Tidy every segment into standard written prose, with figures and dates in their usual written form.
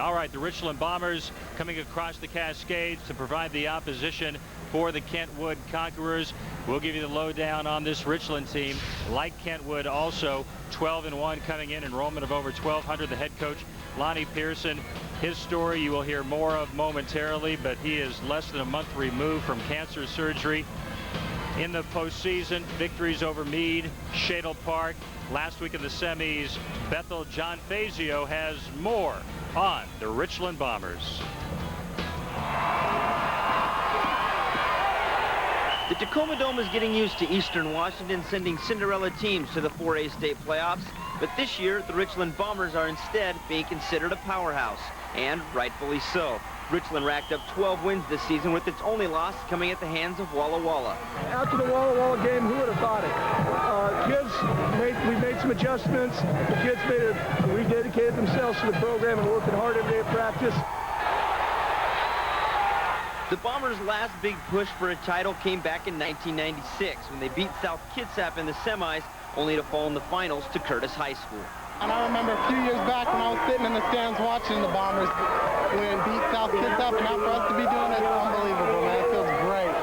All right, the Richland Bombers coming across the Cascades to provide the opposition for the Kentwood Conquerors. We'll give you the lowdown on this Richland team. Like Kentwood, also 12-1 coming in, enrollment of over 1,200. The head coach, Lonnie Pearson, his story you will hear more of momentarily, but he is less than a month removed from cancer surgery. In the postseason, victories over Meade, Shadle Park. Last week in the semis, Bethel. John Fazio has more on the Richland Bombers. The Tacoma Dome is getting used to Eastern Washington sending Cinderella teams to the 4A state playoffs, but this year the Richland Bombers are instead being considered a powerhouse, and rightfully so. Richland racked up 12 wins this season, with its only loss coming at the hands of Walla Walla. After the Walla Walla game, who would have thought it? We made some adjustments. The kids rededicated themselves to the program and working hard every day at practice. The Bombers' last big push for a title came back in 1996 when they beat South Kitsap in the semis, only to fall in the finals to Curtis High School. And I remember a few years back when I was sitting in the stands watching the Bombers win, beat South Kitsap, and now for us to be doing it, it's unbelievable, man. It feels great.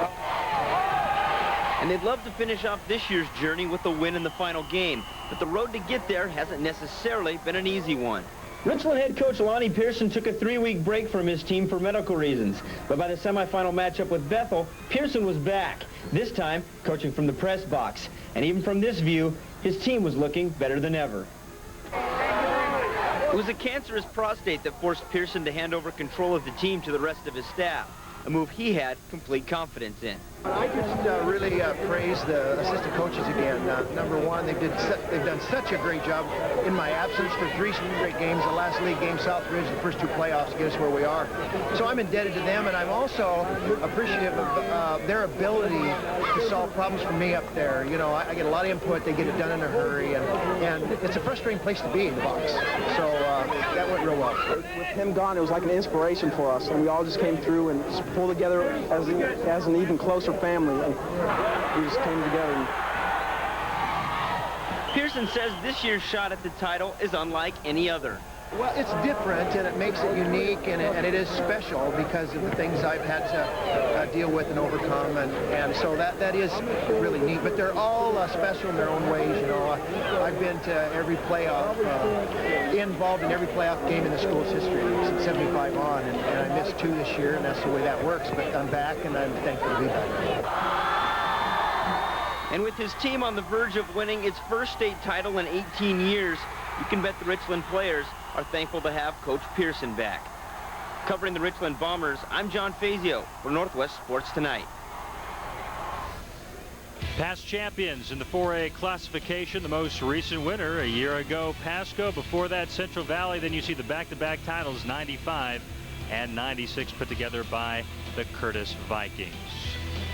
And they'd love to finish off this year's journey with a win in the final game, but the road to get there hasn't necessarily been an easy one. Richland head coach Lonnie Pearson took a 3-week break from his team for medical reasons. But by the semifinal matchup with Bethel, Pearson was back, this time coaching from the press box. And even from this view, his team was looking better than ever. It was a cancerous prostate that forced Pearson to hand over control of the team to the rest of his staff, a move he had complete confidence in. I just really praise the assistant coaches again. Number one, they've done such a great job in my absence for 3 straight games, the last league game, Southridge, the first 2 playoffs to get us where we are. So I'm indebted to them, and I'm also appreciative of their ability to solve problems for me up there. You know, I get a lot of input, they get it done in a hurry, and it's a frustrating place to be in the box. So that went real well. With him gone, it was like an inspiration for us, and we all just came through and just pulled together as an even closer family, and we just came together. Pearson says this year's shot at the title is unlike any other. Well, it's different, and it makes it unique, and it is special because of the things I've had to deal with and overcome, and so that is really neat. But they're all special in their own ways. You know, I've been to every playoff, involved in every playoff game in the school's history since '75 on, and I missed 2 this year, and that's the way that works. But I'm back, and I'm thankful to be back. And with his team on the verge of winning its first state title in 18 years, you can bet the Richland players are thankful to have Coach Pearson back. Covering the Richland Bombers, I'm John Fazio for Northwest Sports Tonight. Past champions in the 4A classification, the most recent winner a year ago, Pasco. Before that, Central Valley. Then you see the back-to-back titles, 95 and 96, put together by the Curtis Vikings.